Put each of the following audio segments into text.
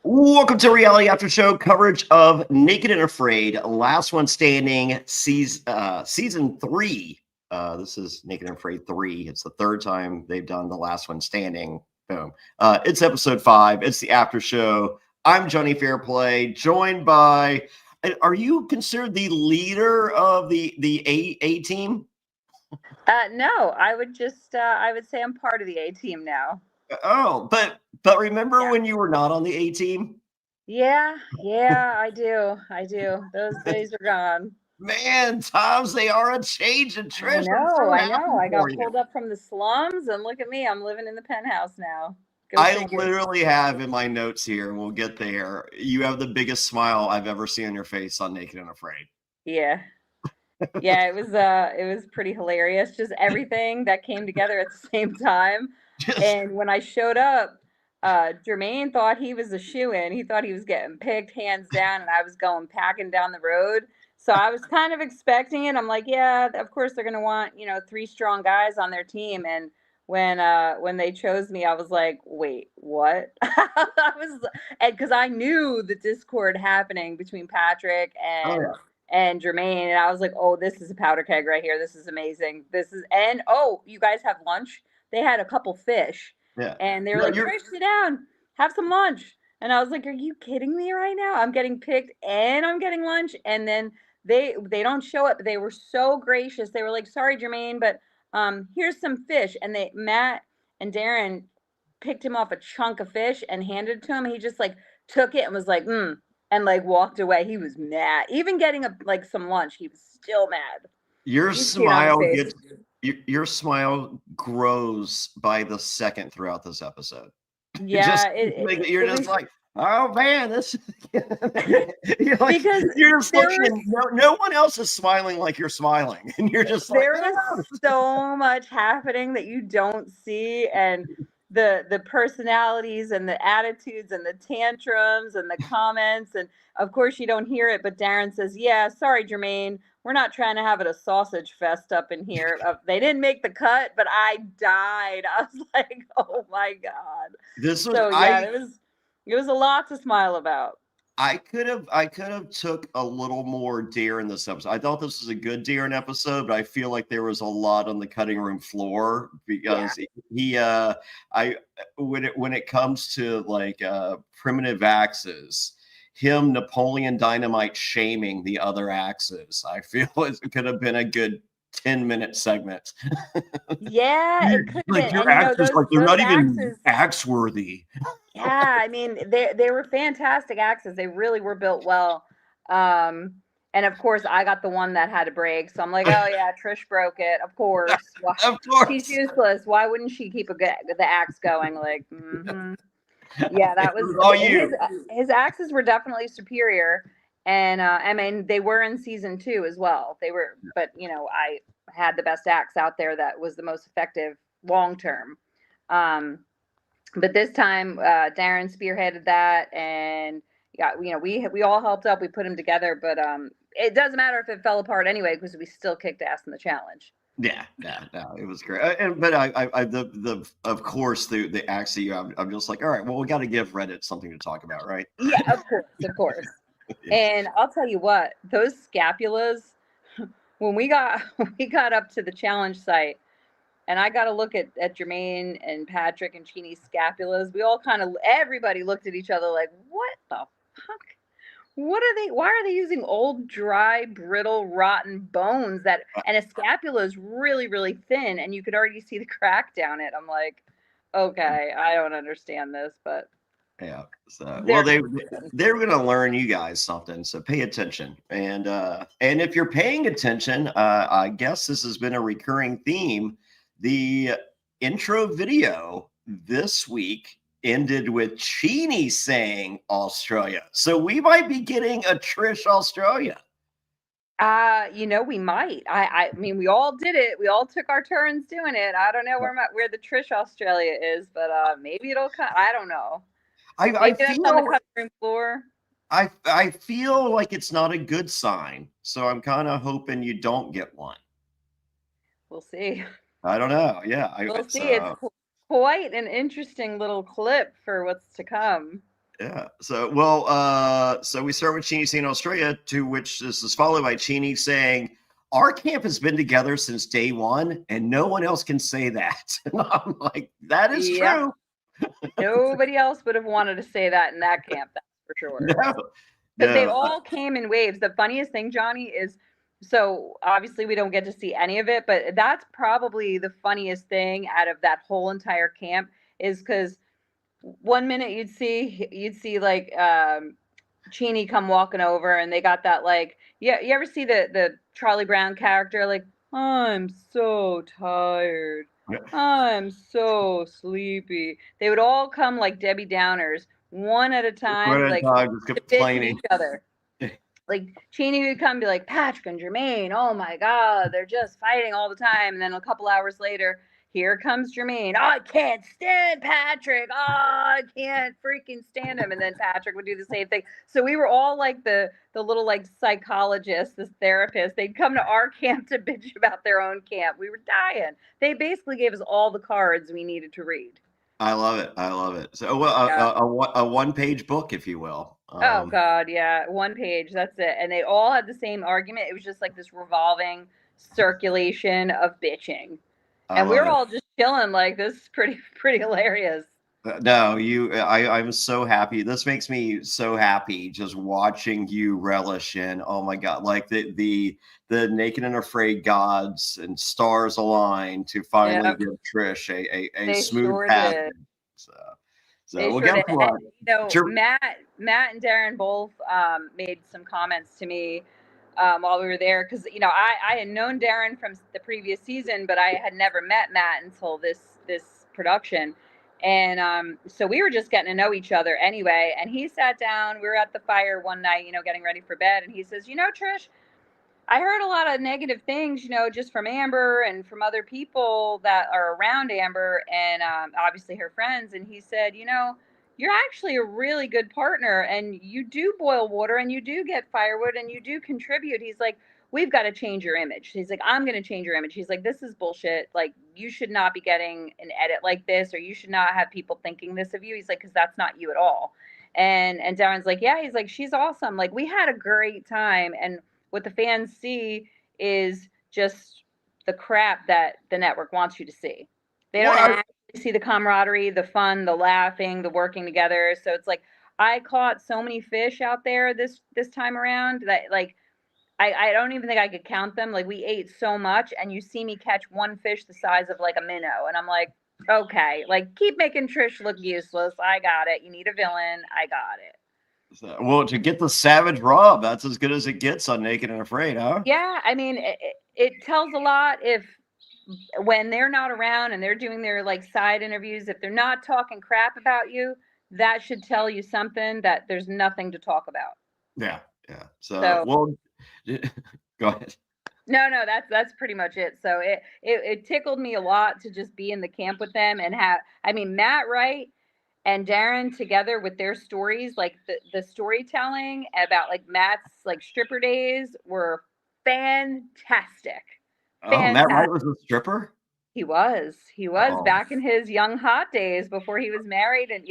Welcome to Reality After Show coverage of Naked and Afraid, Last One Standing, season 3. This is Naked and Afraid 3. It's the third time they've done the Last One Standing. Boom. It's episode 5. It's the After Show. I'm Jonny Fairplay, joined by. Are you considered the leader of the A team? No, I would say I'm part of the A team now. Oh, but remember when you were not on the A team? Yeah, I do. Those days are gone. Man, times they are a changing. Trish, I'm so I happy know. I for got you. pulled up from the slums, and look at me. I'm living in the penthouse now. Go I figure. literally have in my notes here, and we'll get there. You have the biggest smile I've ever seen on your face on Naked and Afraid. Yeah. Yeah, it was pretty hilarious. Just everything that came together at the same time. Just And when I showed up, Jermaine thought he was a shoo-in. He thought he was getting picked hands down, and I was going packing down the road. So I was kind of expecting it. I'm like, yeah, of course they're gonna want, 3 strong guys on their team. And when they chose me, I was like, wait, what? I was, and because I knew the discord happening between Patrick oh yeah. and Jermaine, and I was like, oh, this is a powder keg right here. This is amazing. And oh, you guys have lunch? They had a couple fish, Yeah. and they were No, like, Trish, sit down, have some lunch. And I was like, are you kidding me right now? I'm getting picked and I'm getting lunch. And then they don't show up. They were so gracious. They were like, sorry, Jermaine, but here's some fish. And Matt and Darren picked him off a chunk of fish and handed it to him. He just like took it and was like, and like walked away. He was mad. Even getting some lunch, he was still mad. your You see it on his smile face. gets your smile grows by the second throughout this episode. Yeah, You're just like, oh man, this. You're like, because you're just there looking, was and no one else is smiling like you're smiling, and you're just like, there was so much happening that you don't see, and the personalities and the attitudes and the tantrums and the comments, and of course you don't hear it, but Darren says, yeah, sorry, Jermaine, we're not trying to have it a sausage fest up in here. They didn't make the cut, but I died. I was like, oh my god. this was So yeah, it was a lot to smile about. I could have took a little more deer in this episode. I thought this was a good deer in episode, but I feel like there was a lot on the cutting room floor Yeah. because I when it comes to like primitive axes, him Napoleon Dynamite shaming the other axes, I feel it could have been a good 10-minute segment. Yeah, it could have Like been. your And axes, like they're those not even axes, axe worthy. yeah, I mean, they were fantastic axes. They really were built well. And of course, I got the one that had a break. So I'm like, oh yeah, Trish broke it. Of course. Why, Of she's course. useless. Why wouldn't she keep the axe going? Like, yeah, It that was was all you. his axes were definitely superior. And I mean, they were in season 2 as well. They were, but I had the best axe out there that was the most effective long term. Um, but this time Darren spearheaded that, and yeah, we all helped up. We put them together, but it doesn't matter if it fell apart anyway because we still kicked ass in the challenge. Yeah, no, it was great. But the of course the acts that you have, I'm just like, all right, well, we got to give Reddit something to talk about, right? Yeah, of course. Yeah. And I'll tell you what, those scapulas, when we got up to the challenge site, and I got to look at Jermaine and Patrick and Cheeny's scapulas. Everybody looked at each other like, what the fuck? Why are they using old, dry, brittle, rotten bones and a scapula is really, really thin and you could already see the crack down it. I'm like, okay, I don't understand this, but Yeah. So, well, they're they're going to learn you guys something. So pay attention. And if you're paying attention, I guess this has been a recurring theme. The intro video this week ended with Cheeny saying Australia. So we might be getting a Trish Australia. we might. I mean, we all did it. We all took our turns doing it. I don't know where the Trish Australia is, but maybe it'll come. I don't know. I Maybe that's on the feel cutting room floor. I feel like it's not a good sign. So I'm kind of hoping you don't get one. We'll see. I don't know. Yeah, We'll see. It's quite an interesting little clip for what's to come. Yeah. So we start with Cheney saying Australia, to which this is followed by Cheney saying, our camp has been together since day one, and no one else can say that. And I'm like, that is true. Nobody else would have wanted to say that in that camp, that's for sure. No. Because they all came in waves. The funniest thing, Johnny, is so obviously we don't get to see any of it, but that's probably the funniest thing out of that whole entire camp is because one minute you'd see like Cheney come walking over and they got that like yeah, you ever see the Charlie Brown character like I'm so tired. I'm so sleepy. They would all come like Debbie Downers, one at a time, like just to bitch at each other. Like Cheney would come and be like, Patrick and Jermaine, oh my God, they're just fighting all the time. And then a couple hours later, here comes Jermaine. Oh, I can't stand Patrick. Oh, I can't freaking stand him. And then Patrick would do the same thing. So we were all like the little like psychologists, this therapist. They'd come to our camp to bitch about their own camp. We were dying. They basically gave us all the cards we needed to read. I love it. I love it. So a one-page book, if you will. Oh God, yeah, one page. That's it. And they all had the same argument. It was just like this revolving circulation of bitching. And we were all just chilling like this is pretty hilarious. No, I'm so happy. This makes me so happy just watching you relish in, oh my God, like the Naked and Afraid gods and stars align to finally give Trish a smooth path. So we'll get to and, Matt and Darren both made some comments to me while we were there because I had known Darren from the previous season, but I had never met Matt until this production, and so we were just getting to know each other anyway. And he sat down. We were at the fire one night, getting ready for bed, and he says, Trish, I heard a lot of negative things, just from Amber and from other people that are around Amber and obviously her friends. And he said, you're actually a really good partner and you do boil water and you do get firewood and you do contribute. He's like, we've got to change your image. He's like, I'm going to change your image. He's like, this is bullshit. Like, you should not be getting an edit like this, or you should not have people thinking this of you. He's like, because that's not you at all. And Darren's like, yeah, he's like, she's awesome. Like, we had a great time. And what the fans see is just the crap that the network wants you to see. They don't actually see the camaraderie, the fun, the laughing, the working together. So it's like I caught so many fish out there this time around that like I don't even think I could count them. Like we ate so much, and you see me catch one fish the size of like a minnow, and I'm like, okay, like keep making Trish look useless. I got it. You need a villain. I got it. Well, to get the savage Rob, that's as good as it gets on Naked and Afraid, huh? Yeah, I mean, it tells a lot if when they're not around and they're doing their like side interviews, if they're not talking crap about you, that should tell you something that there's nothing to talk about. Yeah. So well, go ahead. No, that's pretty much it. So it tickled me a lot to just be in the camp with them and Matt Wright and Darren together with their stories, like the storytelling about like Matt's like stripper days were fantastic. Oh, Matt Wright was a stripper? He was back in his young hot days before he was married. And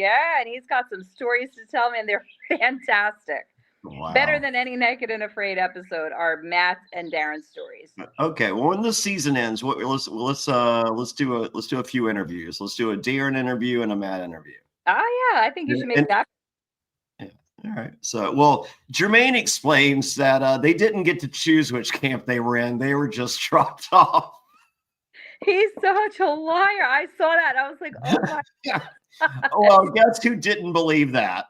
he's got some stories to tell me and they're fantastic. Wow. Better than any Naked and Afraid episode are Matt and Darren's stories. Okay, well, when the season ends, let's do a few interviews. Let's do a Darren interview and a Matt interview. Oh yeah, I think you should make that. Yeah. All right. So, well, Jermaine explains that they didn't get to choose which camp they were in; they were just dropped off. He's such a liar. I saw that. I was like, oh my God. Well, guess who didn't believe that?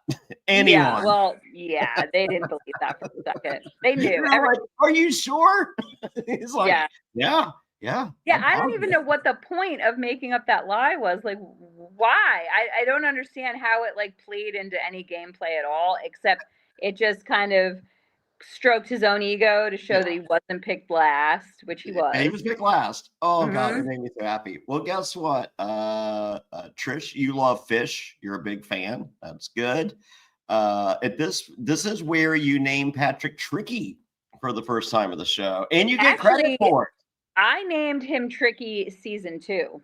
Anyone. Yeah, they didn't believe that for a second. They knew. Like, are you sure? He's like, yeah. I don't even know what the point of making up that lie was. Like, why? I don't understand how it like played into any gameplay at all, except it just kind of stroked his own ego to show that he wasn't picked last, which he was. He was picked last. Oh God, it made me so happy. Well, guess what? Trish, you love fish. You're a big fan. That's good. This is where you name Patrick Tricky for the first time of the show, and you get credit for it. I named him Tricky season 2.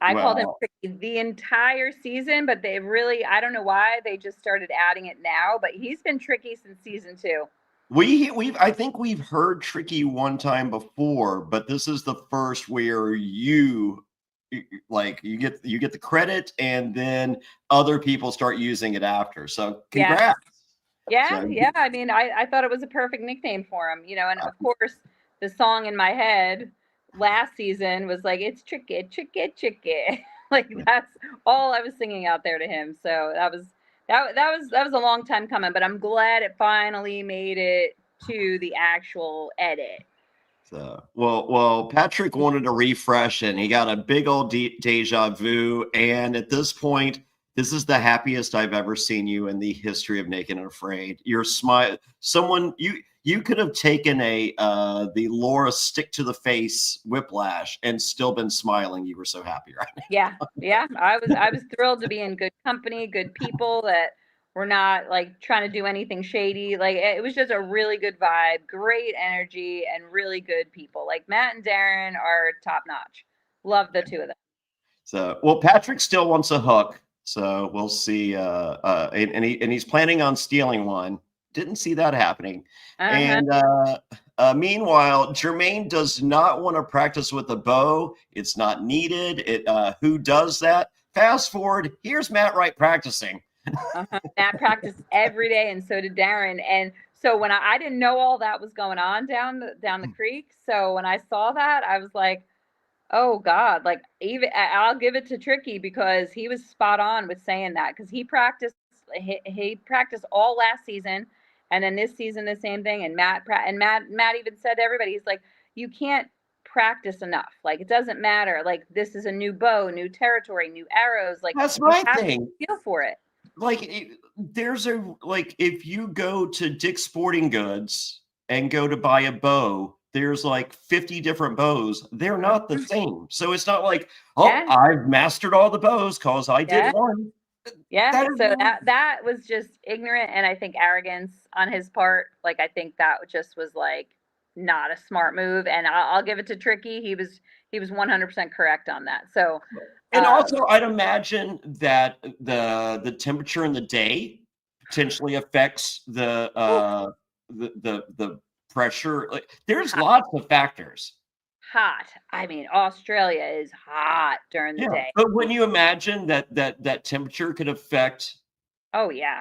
I called him Well, tricky the entire season, but they really, I don't know why they just started adding it now, but he's been tricky since season 2. I think we've heard tricky one time before, but this is the first where like you get the credit and then other people start using it after. So Yeah. congrats. Yeah. So Yeah. I mean, I thought it was a perfect nickname for him, and of course, the song in my head last season was like, it's tricky, tricky, tricky. Like that's all I was singing out there to him. So that was a long time coming, but I'm glad it finally made it to the actual edit. So, well, Patrick wanted to refresh and he got a big old deja vu. And at this point, this is the happiest I've ever seen you in the history of Naked and Afraid. Your smile, you could have taken the Laura stick to the face whiplash and still been smiling. You were so happy, right? Yeah, yeah. I was thrilled to be in good company, good people that were not like trying to do anything shady. Like it was just a really good vibe, great energy, and really good people. Like Matt and Darren are top notch. Love the two of them. So, well, Patrick still wants a hook, so we'll see. And he's planning on stealing one. Didn't see that happening. Uh-huh. And meanwhile, Jermaine does not want to practice with a bow. It's not needed. Who does that? Fast forward. Here's Matt Wright practicing. Uh-huh. Matt practiced every day, and so did Darren. And so when I didn't know all that was going on down the creek, so when I saw that, I was like, oh God, like even I'll give it to Tricky because he was spot on with saying that because he practiced all last season, and then this season the same thing. And Matt even said to everybody, he's like, you can't practice enough. Like it doesn't matter. Like this is a new bow, new territory, new arrows. Like That's you my have to thing. feel for it. There's if you go to Dick's Sporting Goods and go to buy a bow, there's like 50 different bows. They're not the same. So it's not like, oh, Yeah, I've mastered all the bows because I did yeah. one. Yeah, That is so not, that was just ignorant and I think arrogance on his part. Like I think that just was like not a smart move. And I'll give it to Tricky. He was 100% correct on that. So and also I'd imagine that the temperature in the day potentially affects the pressure. Like there's hot, lots of factors. hot. I mean, Australia is hot during the Yeah, day. but when you imagine that temperature could affect. Oh yeah.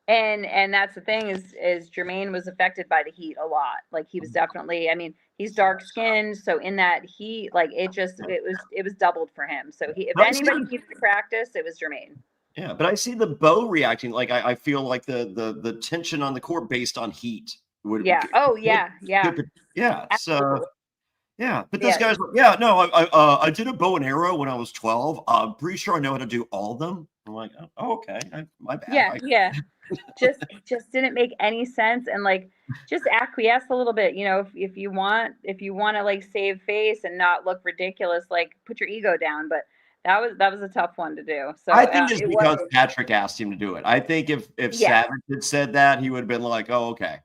And that's the thing is Jermaine was affected by the heat a lot. Like he was definitely, I mean, he's dark skinned, so in that heat, like it was doubled for him. So if But I see anybody needed to practice, it was Jermaine. yeah, but I see the bow reacting. Like I feel like the tension on the court based on heat would Yeah. Oh could, yeah, yeah. yeah. So Absolutely. yeah, but this Yeah. guy's like, yeah, no, I did a bow and arrow when I was 12. I'm pretty sure I know how to do all of them. I'm like, oh okay, my bad. Yeah, yeah. It just didn't make any sense and like just acquiesce a little bit, if you want to like save face and not look ridiculous, like put your ego down, but that was a tough one to do. So I think it's it was because Patrick asked him to do it. I think if yeah. Savage had said that, he would have been like, oh okay,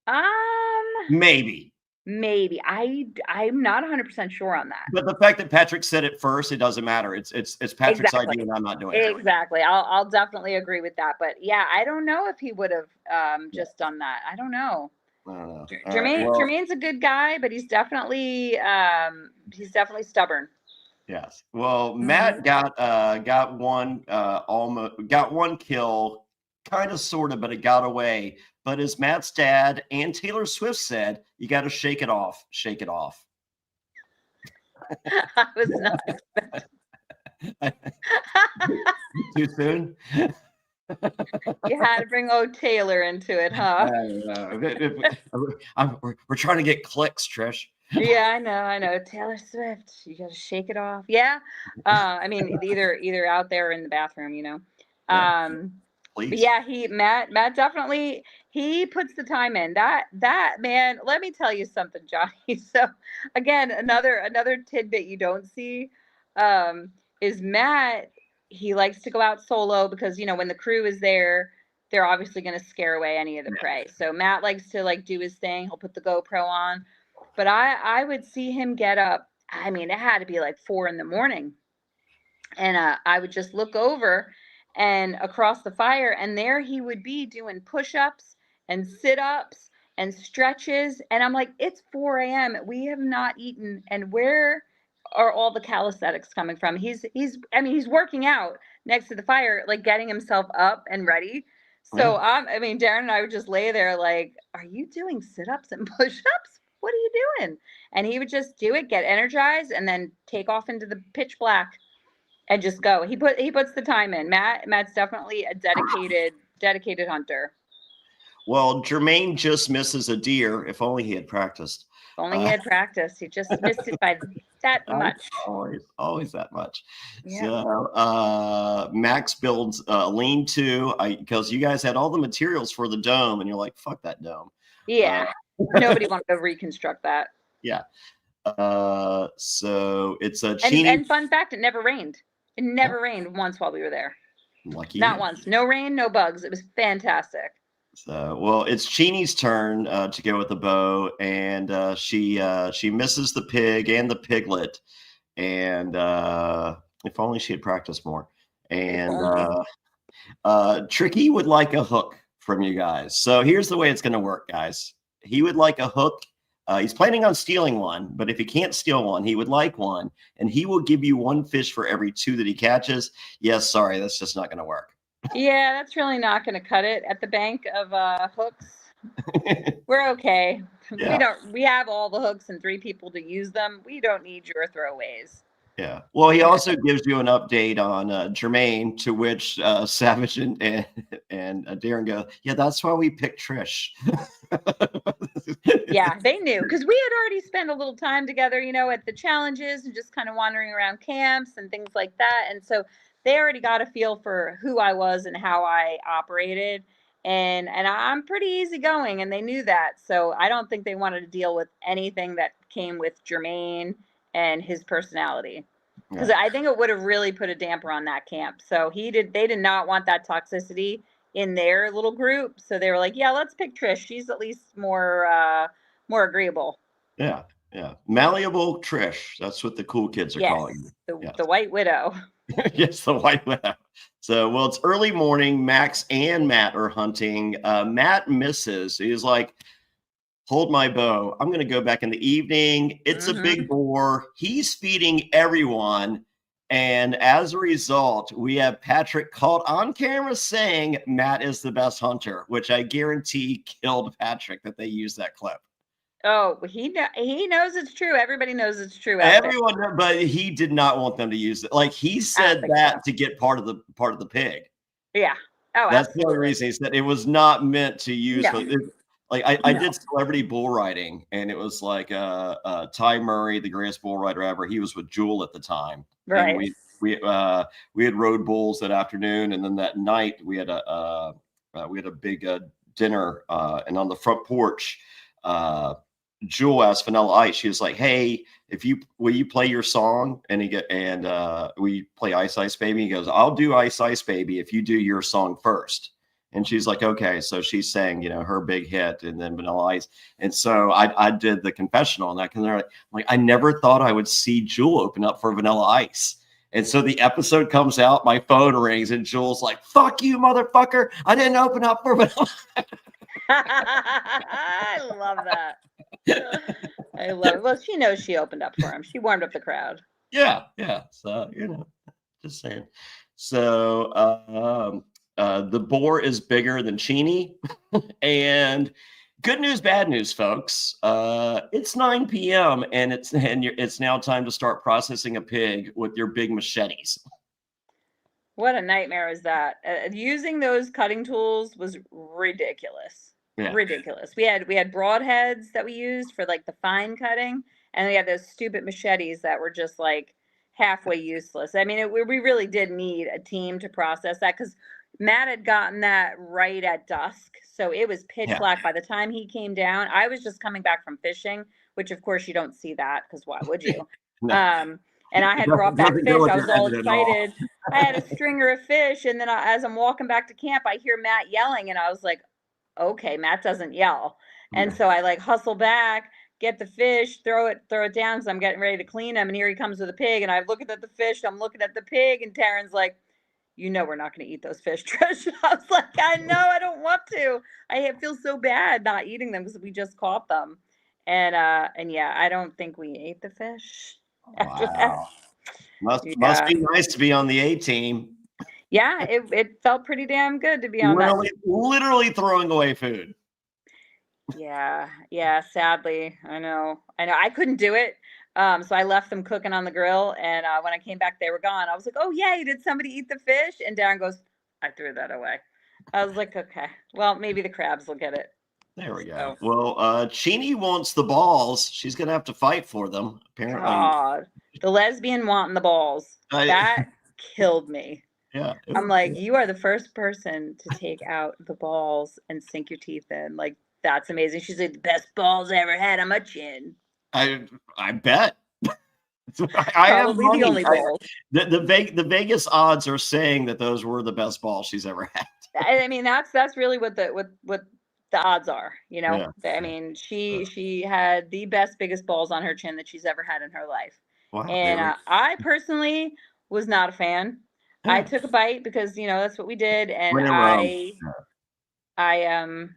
Um maybe. maybe. I'm not 100% sure on that. But the fact that Patrick said it first, it doesn't matter. It's Patrick's Exactly. idea, and I'm not doing it. Exactly. I'll definitely agree with that. But yeah, I don't know if he would have just done that. I don't know. I don't know. All right. Jermaine Well, Jermaine's a good guy, but he's definitely stubborn. yes. Well, Mhm. Matt got one almost got one kill, kind of sort of, but it got away. But as Matt's dad and Taylor Swift said, you got to shake it off. Shake it off. I was not expecting. Too soon. You had to bring old Taylor into it, huh? We're trying to get clicks, Trish. Yeah, I know. Taylor Swift, you gotta shake it off. Yeah. I mean, either out there or in the bathroom, Yeah, But please. yeah, Matt definitely he puts the time in. That man, let me tell you something, Johnny. So again, another tidbit you don't see um is Matt, he likes to go out solo because when the crew is there, they're obviously going to scare away any of the prey. So Matt likes to like do his thing. He'll put the GoPro on. But I would see him get up. I mean, it had to be like 4 in the morning And I would just look over and across the fire, and there he would be doing push-ups and sit-ups and stretches. And I'm like, it's 4 a.m. We have not eaten, and where are all the calisthenics coming from? He's working out next to the fire, like getting himself up and ready. So Yeah. Darren and I would just lay there like, are you doing sit-ups and push-ups? What are you doing? And he would just do it, get energized, and then take off into the pitch black and just go. He puts the time in. Matt's definitely a dedicated hunter. Well, Jermaine just misses a deer. If only he had practiced. If only he had practiced. He just missed it by that much. Always that much. Yeah. So Max builds lean-to because you guys had all the materials for the dome, and you're like, fuck that dome. Yeah. Nobody wanted to reconstruct that. Yeah. So it's a Cheney. And fun fact, it never rained. It never rained once while we were there. Lucky. Not once. No rain, no bugs. It was fantastic. So, well, it's Cheney's turn to go with the bow, and she misses the pig and the piglet, and if only she had practiced more. And Tricky would like a hook from you guys. So here's the way it's going to work, guys. He would like a hook. He's planning on stealing one, but if he can't steal one, he would like one, and he will give you one fish for every 2 that he catches. Yes, sorry, that's just not going to work. Yeah, that's really not going to cut it at the bank of hooks. We're okay. Yeah. We have all the hooks and 3 people to use them. We don't need your throwaways. Yeah. Well, he also gives you an update on Jermaine, to which Savage and Darren go, yeah, that's why we picked Trish. Yeah, they knew, because we had already spent a little time together, at the challenges and just kind of wandering around camps and things like that. And so they already got a feel for who I was and how I operated. And I'm pretty easygoing, and they knew that. So I don't think they wanted to deal with anything that came with Jermaine and his personality, because I think it would have really put a damper on that camp. So they did not want that toxicity in their little group. So they were like, yeah, let's pick Trish. She's at least more agreeable. Yeah. Malleable Trish. That's what the cool kids are calling it. The White Widow. Yes, the White Widow. So, well, it's early morning. Max and Matt are hunting. Matt misses. He's like, hold my bow. I'm going to go back in the evening. It's a big boar. He's feeding everyone. And as a result, we have Patrick caught on camera saying Matt is the best hunter, which I guarantee killed Patrick that they used that clip. Oh, he knows it's true. Everybody knows it's true. Everyone, but he did not want them to use it. Like, he said that to get part of the pig. Yeah. Oh, that's absolutely the only reason he said it was not meant to use. No. I did celebrity bull riding, and it was like Ty Murray, the greatest bull rider ever. He was with Jewel at the time. Right. And we had rode bulls that afternoon, and then that night we had a big dinner, and on the front porch, Jewel asked Vanilla Ice. She was like, "Hey, will you play your song?" And we play Ice Ice Baby. He goes, "I'll do Ice Ice Baby if you do your song first." And she's like, "Okay." So she sang, her big hit, and then Vanilla Ice. And so I did the confessional on that, because they're like, I never thought I would see Jewel open up for Vanilla Ice. And so the episode comes out, my phone rings, and Jewel's like, "Fuck you, motherfucker! I didn't open up for Vanilla." I love that. I love it. Well, she knows she opened up for him. She warmed up the crowd. Yeah. So, just saying. So the boar is bigger than Cheney. And good news, bad news, folks. It's 9 p.m. and it's now time to start processing a pig with your big machetes. What a nightmare is that? Using those cutting tools was ridiculous. Yeah. Ridiculous. We had broadheads that we used for like the fine cutting, and we had those stupid machetes that were just like halfway useless. I mean, we really did need a team to process that, because Matt had gotten that right at dusk, so it was pitch black by the time he came down. I was just coming back from fishing, which of course you don't see that, because why would you? No. And I had brought back fish. I was all excited. I had a stringer of fish, and then as I'm walking back to camp, I hear Matt yelling, and I was like, okay, Matt doesn't yell. And so I like hustle back, get the fish, throw it down because I'm getting ready to clean them. And here he comes with a pig. And I'm looking at the fish. I'm looking at the pig. And Taryn's like, you know, we're not going to eat those fish, Trish. I was like, I know, I don't want to. I feel so bad not eating them because we just caught them. And yeah, I don't think we ate the fish after that. Wow. Must be nice to be on the A team. Yeah, it felt pretty damn good to be on literally throwing away food. Yeah, sadly. I know. I couldn't do it. So I left them cooking on the grill, and when I came back, they were gone. I was like, oh, yay, did somebody eat the fish? And Darren goes, I threw that away. I was like, okay, well, maybe the crabs will get it. There we go. Well, Chini wants the balls. She's going to have to fight for them, apparently. God, the lesbian wanting the balls. That killed me. Yeah. I'm like, you are the first person to take out the balls and sink your teeth in. Like, that's amazing. She's like, the best balls I ever had on my chin. I bet. Probably the only balls. The Vegas odds are saying that those were the best balls she's ever had. I mean, that's really what the odds are, you know. Yeah. I mean, she had the biggest balls on her chin that she's ever had in her life. Wow, and I personally was not a fan. Yeah. I took a bite because, you know, that's what we did, and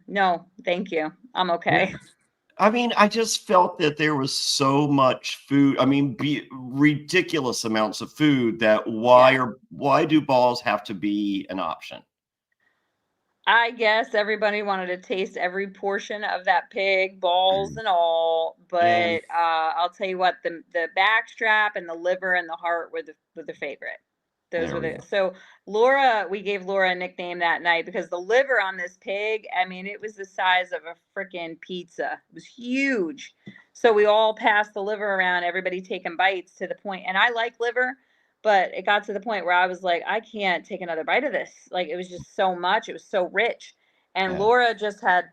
no, thank you. I'm okay. Yeah. I mean, I just felt that there was so much food. I mean, ridiculous amounts of food that why do balls have to be an option? I guess everybody wanted to taste every portion of that pig, balls and all. But I'll tell you what, the backstrap and the liver and the heart were the favorite. Those were so we gave Laura a nickname that night because the liver on this pig, I mean, it was the size of a freaking pizza. It was huge. So we all passed the liver around, everybody taking bites to the point. And I like liver, but it got to the point where I was like, I can't take another bite of this. Like, it was just so much. It was so rich. And Laura just had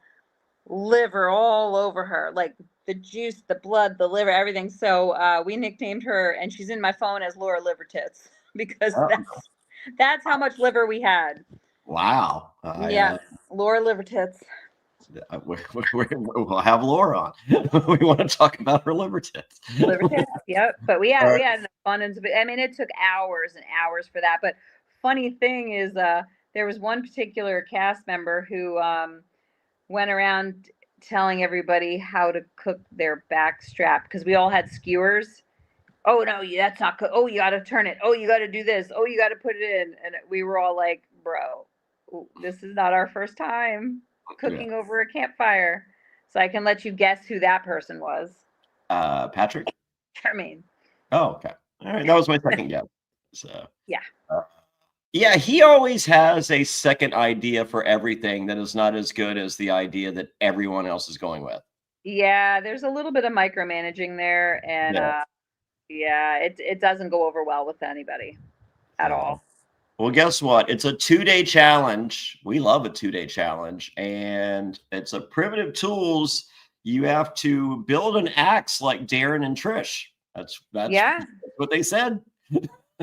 liver all over her, like the juice, the blood, the liver, everything. So we nicknamed her, and she's in my phone as Laura Liver Tits. Because that's how much liver we had. Wow. Laura Liver Tits. We'll have Laura on. We want to talk about her liver tits. Liver tits, yep. But we had an abundance of it. I mean, it took hours and hours for that. But funny thing is, there was one particular cast member who went around telling everybody how to cook their back strap because we all had skewers. Oh, no, that's not good. Oh, you got to turn it. Oh, you got to do this. Oh, you got to put it in. And we were all like, bro, this is not our first time cooking over a campfire. So I can let you guess who that person was. Patrick? Jermaine. Oh, okay. All right. That was my second guess. So yeah. He always has a second idea for everything that is not as good as the idea that everyone else is going with. Yeah, there's a little bit of micromanaging there. And it doesn't go over well with anybody at all. Well, guess what? It's a 2-day challenge. We love a 2-day challenge, and it's a primitive tools. You have to build an axe like Darren and Trish. That's what they said.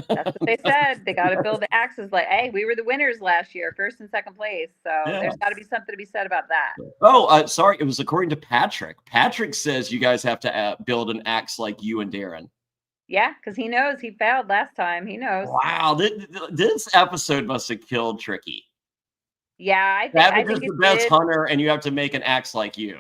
That's what they said. They got to build the axes like, hey, we were the winners last year, first and second place. So there's got to be something to be said about that. Oh, sorry. It was according to Patrick. Patrick says you guys have to build an axe like you and Darren. Yeah, because he knows he failed last time. He knows. Wow, this episode must have killed Tricky. Yeah, I think it's the best hunter, and you have to make an axe like you.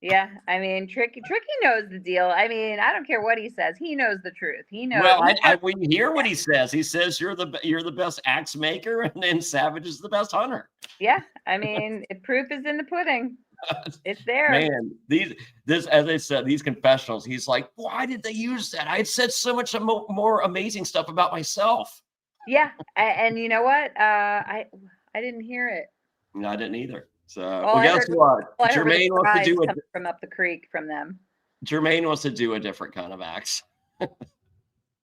Yeah, I mean, Tricky knows the deal. I mean, I don't care what he says. He knows the truth. He knows. Well, we hear what he says. He says you're the best axe maker, and then Savage is the best hunter. Yeah, I mean, proof is in the pudding. It's there. Man, as I said, these confessionals, he's like, why did they use that? I had said so much more amazing stuff about myself. Yeah, and you know what? I didn't hear it. No, I didn't either. So guess what? Jermaine wants to do from up the creek from them. Jermaine wants to do a different kind of axe.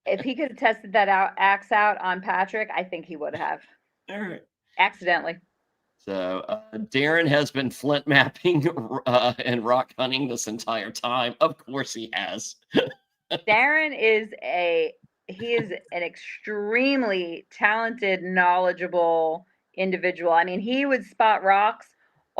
If he could have tested that axe out on Patrick, I think he would have. All right. Accidentally. So Darren has been flint mapping and rock hunting this entire time. Of course he has. Darren is an extremely talented, knowledgeable individual. I mean, he would spot rocks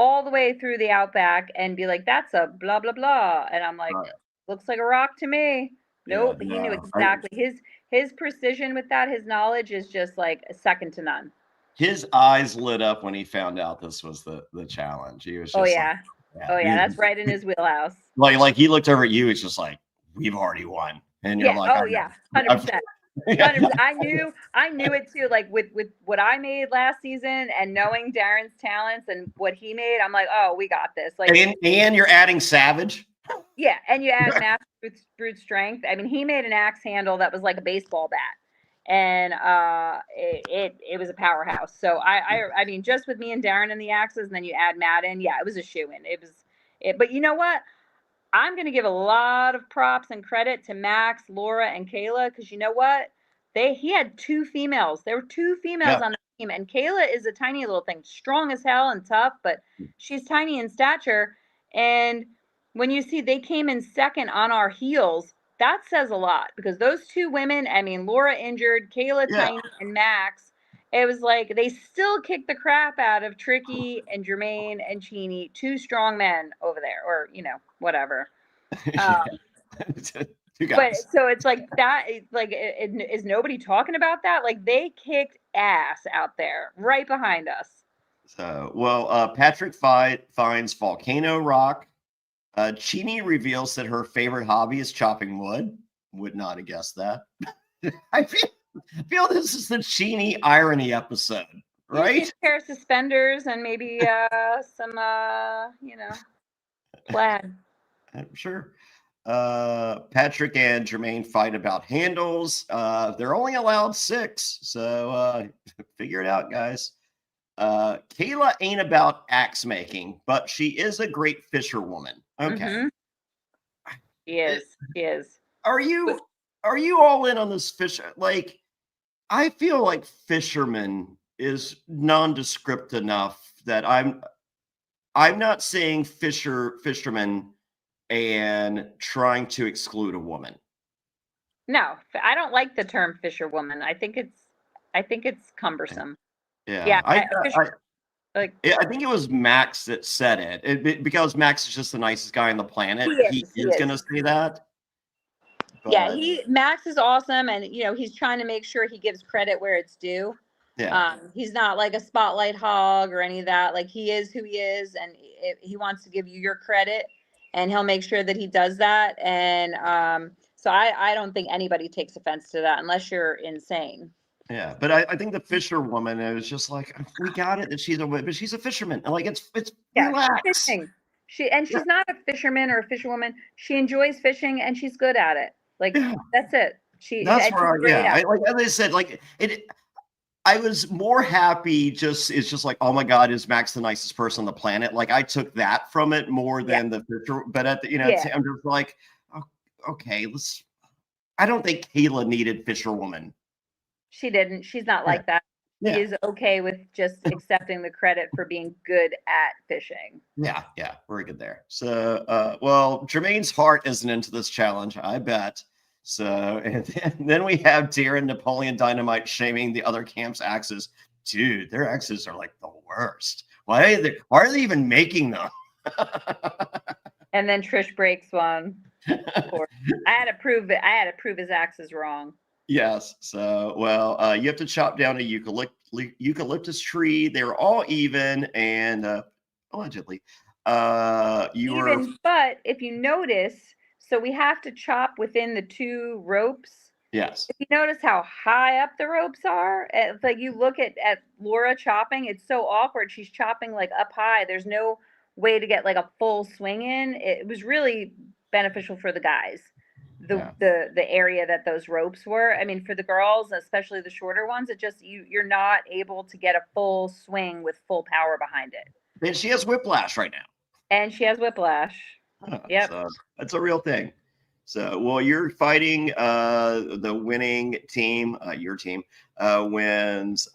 all the way through the Outback and be like, "That's a blah blah blah," and I'm like, Right. "Looks like a rock to me." Yeah, Nope, he knew no. exactly. His precision with that, his knowledge is just like second to none. His eyes lit up when he found out this was the challenge. He was Oh just like, yeah, yeah. oh yeah, that's right in his wheelhouse. Like he looked over at you. It's just like, we've already won, and you're Yeah. like, Oh yeah, I've, 100%. yeah, 100%. I knew it too. Like with what I made last season and knowing Darren's talents and what he made, I'm like, oh, we got this. Like, and you're adding Savage. yeah, and you add mass brute strength. I mean, he made an axe handle that was like a baseball bat, and it was a powerhouse. So I mean, just with me and Darren and the axes, and then you add Matt in, yeah, it was a shoe in. It was it. But you know what? I'm going to give a lot of props and credit to Max, Laura, and Kayla because you know what? He had two females. There were two females Yeah, on the team, and Kayla is a tiny little thing, strong as hell and tough, but she's tiny in stature. And when you see they came in second on our heels, that says a lot because those two women, I mean, Laura injured, Kayla yeah. tiny, and Max. It was like they still kicked the crap out of Tricky and Jermaine and Cheney, two strong men over there, or whatever. Yeah. Um, Two but guys. so it's like that. Like, is nobody talking about that? Like they kicked ass out there, right behind us. So, well, Patrick finds volcano rock. Chini reveals that her favorite hobby is chopping wood. Would not have guessed that. I feel this is the Chini irony episode, You just need right? a pair of suspenders and maybe some plaid. I'm sure. Patrick and Jermaine fight about handles. They're only allowed 6, so figure it out, guys. Kayla ain't about axe making, but she is a great fisherwoman. Okay. Mm-hmm. She is. She is. Are you all in on this fish? Like, I feel like fisherman is nondescript enough that I'm not saying fisherman and trying to exclude a woman. No, I don't like the term fisherwoman. I think it's cumbersome. Yeah, Yeah, I think it was Max that said it because Max is just the nicest guy on the planet. He is going to say that. But, yeah, Max is awesome, and he's trying to make sure he gives credit where it's due. yeah, He's not like a spotlight hog or any of that. Like he is who he is, and he wants to give you your credit, and he'll make sure that he does that. And so I don't think anybody takes offense to that unless you're insane. yeah. But I think the fisher woman, it was just like, we got it that she's but she's a fisherman. Like it's relax. Fishing. She's not a fisherman or a fisherwoman. She enjoys fishing and she's good at it. Like that's it. That's where like as I said, like it. I was more happy. It's just like, oh my God, is Max the nicest person on the planet? Like I took that from it more than the fisher. But at the I'm just like, oh, okay, I don't think Kayla needed fisherwoman. She didn't. She's not like that. She is okay with just accepting the credit for being good at fishing. Yeah, we're good there. So, well, Jermaine's heart isn't into this challenge, I bet. So, and then we have Darren Napoleon Dynamite shaming the other camp's axes. Dude, their axes are like the worst. Why are they even making them? And then Trish breaks one. I had to prove it. I had to prove his axe is wrong. Yes. So, well, you have to chop down a eucalyptus tree. They're all even, and allegedly, but if you notice, so we have to chop within the 2 ropes. Yes. If you notice how high up the ropes are, it's like you look at Laura chopping, it's so awkward. She's chopping like up high. There's no way to get like a full swing in. It was really beneficial for the guys. The area that those ropes were. I mean, for the girls, especially the shorter ones, it just you're not able to get a full swing with full power behind it. And she has whiplash right now. And she has whiplash. Yep. So that's a real thing. So, well, you're fighting the winning team. Your team wins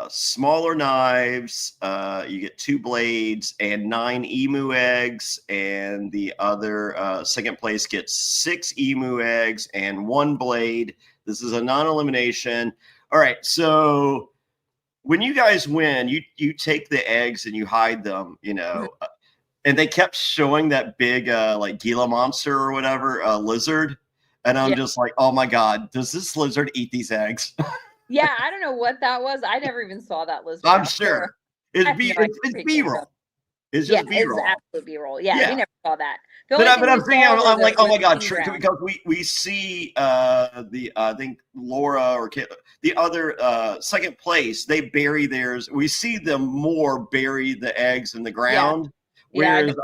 smaller knives. You get 2 blades and 9 emu eggs, and the other second place gets 6 emu eggs and 1 blade. This is a non-elimination. All right, so when you guys win, you take the eggs and you hide them, and they kept showing that big like Gila monster or whatever lizard, and I'm just like, oh my god, does this lizard eat these eggs? Yeah, I don't know what that was. I never even saw that lizard. I'm sure it's B-roll. It's just B-roll. It's absolute B-roll. Yeah, we never saw that. But I'm saying, I'm like, oh my god, because we see I think Laura or the other second place, they bury theirs. We see them more bury the eggs in the ground. Whereas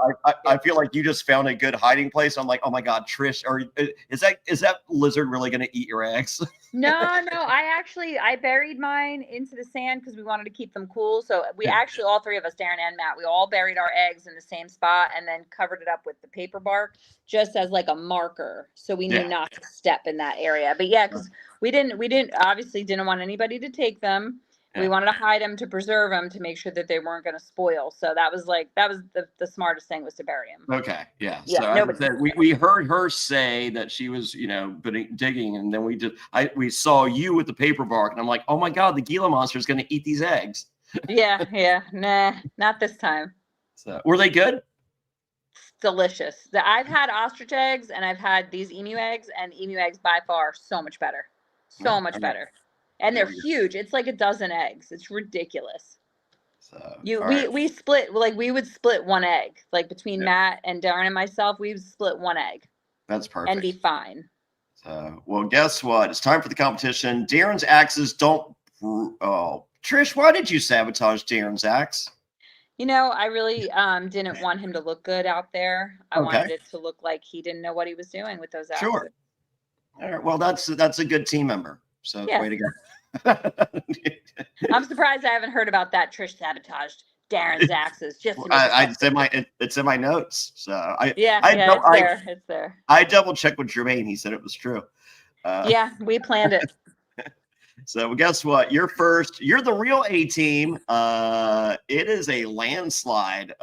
I feel like you just found a good hiding place. I'm like, oh my god, Trish, or is that lizard really going to eat your eggs? No, I buried mine into the sand because we wanted to keep them cool. So we actually, all three of us, Darren and Matt, we all buried our eggs in the same spot and then covered it up with the paper bark just as like a marker. So we knew not to step in that area. But because we obviously didn't want anybody to take them. We wanted to hide them to preserve them to make sure that they weren't going to spoil. So that was the smartest thing, was to bury them. Okay, yeah. So we heard her say that she was digging, and then we saw you with the paper bark, and I'm like, oh my god, the Gila monster is going to eat these eggs. Nah, not this time. So were they good? Delicious. I've had ostrich eggs and I've had these emu eggs, and emu eggs by far so much better. So much better. And they're huge. It's like a dozen eggs. It's ridiculous. So we split, like we would split one egg, like between Matt and Darren and myself, we would split one egg. That's perfect. And be fine. So, well, guess what? It's time for the competition. Darren's axes don't. Oh, Trish, why did you sabotage Darren's axe? I really didn't want him to look good out there. I wanted it to look like he didn't know what he was doing with those axes. Sure. All right. Well, that's a good team member. So way to go. I'm surprised I haven't heard about that. Trish sabotaged Darren's axes. It's in my notes. So it's there. I double checked with Jermaine. He said it was true. We planned it. So guess what? You're first. You're the real A team. It is a landslide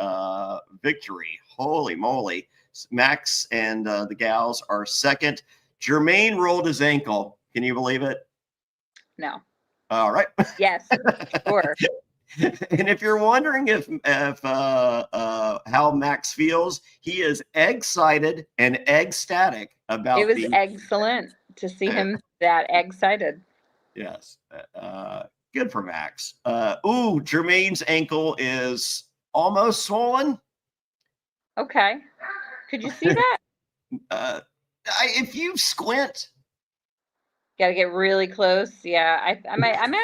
victory. Holy moly! Max and the gals are second. Jermaine rolled his ankle. Can you believe it? No. All right. Yes, sure. And if you're wondering if how Max feels, he is egg-cited and egg-static about it. Was excellent to see him that egg-cited. Yes. Good for Max. Jermaine's ankle is almost swollen. Okay. Could you see that? If you squint. Got to get really close. Yeah, I might have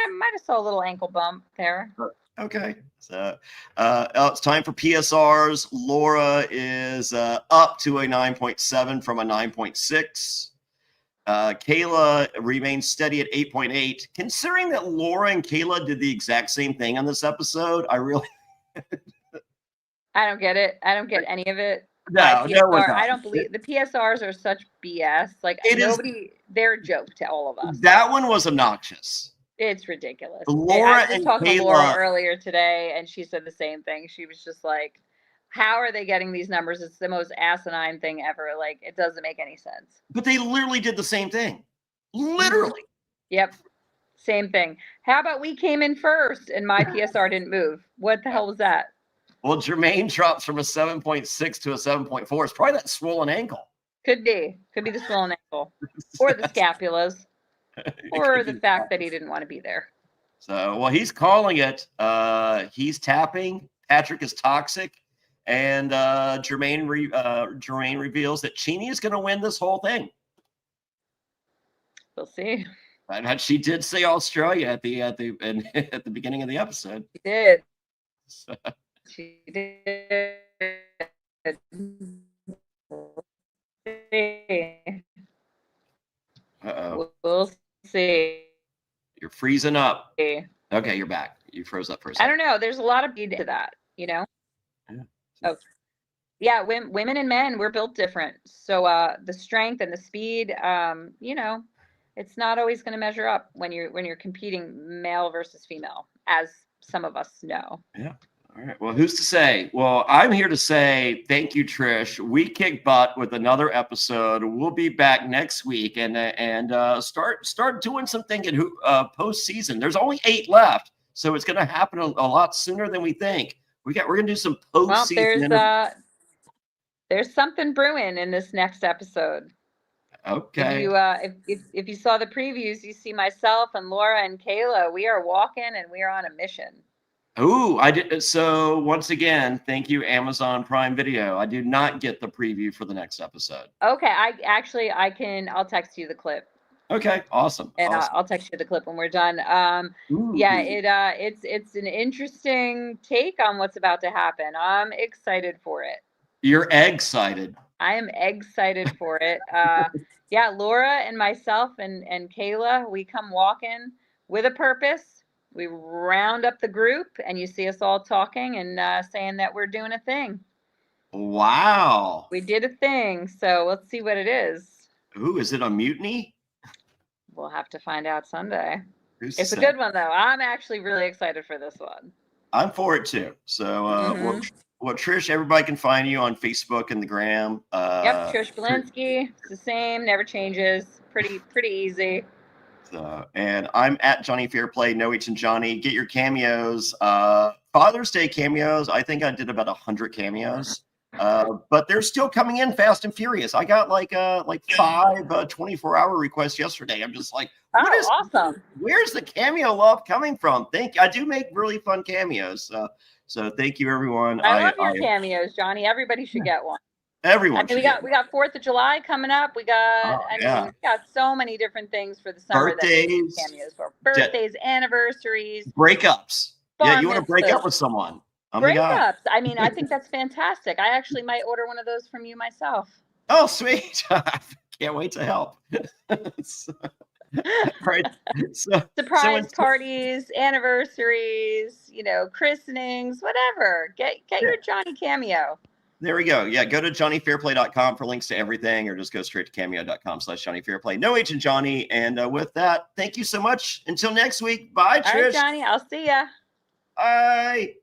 saw a little ankle bump there. Okay, so it's time for PSRs. Laura is up to a 9.7 from a 9.6. Kayla remains steady at 8.8. Considering that Laura and Kayla did the exact same thing on this episode, I don't get it. I don't get any of it. No, I don't believe the PSRs are such BS. Like they're a joke to all of us. That one was obnoxious. It's ridiculous. Laura I was talking to Laura earlier today, and she said the same thing. She was just like, "How are they getting these numbers? It's the most asinine thing ever. Like, it doesn't make any sense." But they literally did the same thing. Literally. Yep. Same thing. How about we came in first and my PSR didn't move? What the hell was that? Well, Jermaine drops from a 7.6 to a 7.4. It's probably that swollen ankle. Could be the swollen ankle, or the scapulas, or the fact that he didn't want to be there. So, well, he's calling it. He's tapping. Patrick is toxic, and Jermaine reveals that Cheney is going to win this whole thing. We'll see. And she did say Australia at the beginning of the episode. She did. So. She did. Uh-oh. We'll see. You're freezing up. Okay, you're back. You froze up for a second. I don't know. There's a lot of need to that, Yeah. Oh, yeah. Women and men, we're built different. So the strength and the speed, it's not always going to measure up when you're competing male versus female, as some of us know. Yeah. All right. Well, who's to say? Well, I'm here to say thank you, Trish. We kick butt with another episode. We'll be back next week and start doing some thinking. Postseason. There's only 8 left, So it's going to happen a lot sooner than we think. We're going to do some post-season interviews. There's something brewing in this next episode. Okay. If you saw the previews, you see myself and Laura and Kayla. We are walking and we are on a mission. Oh, I did. So once again, thank you, Amazon Prime Video. I did not get the preview for the next episode. Okay, I'll text you the clip. Okay, awesome. And awesome. I'll text you the clip when we're done. It's an interesting take on what's about to happen. I'm excited for it. You're excited. I am excited for it. Laura and myself and Kayla, we come walking with a purpose. We round up the group and you see us all talking and saying that we're doing a thing. Wow. We did a thing. So let's see what it is. Ooh, is it a mutiny? We'll have to find out Sunday. It's a good one, though. I'm actually really excited for this one. I'm for it, too. So, well, Trish, everybody can find you on Facebook and the Gram. Yep, Trish Bulinsky. It's the same, never changes. Pretty easy. And I'm at Jonny Fairplay, No H and Johnny. Get your cameos. Father's Day cameos. I think I did about 100 cameos. But they're still coming in fast and furious. I got like 5 24-hour requests yesterday. I'm just like, awesome. Where's the cameo love coming from? I do make really fun cameos. So thank you, everyone. I love your cameos, Johnny. Everybody should get one. Everyone. We got 4th of July coming up. We got we got so many different things for the summer. Birthdays, cameos for birthdays, anniversaries, breakups. Yeah, you want to break up with someone. Breakups. I mean, I think that's fantastic. I actually might order one of those from you myself. Oh, sweet. Can't wait to help. Right. Surprise parties, anniversaries, christenings, whatever. Get your Johnny cameo. There we go. Yeah, go to JonnyFairplay.com for links to everything, or just go straight to cameo.com/JonnyFairplay. No H and Johnny. And with that, thank you so much. Until next week. Bye, Trish. All right, Johnny. I'll see ya. Bye.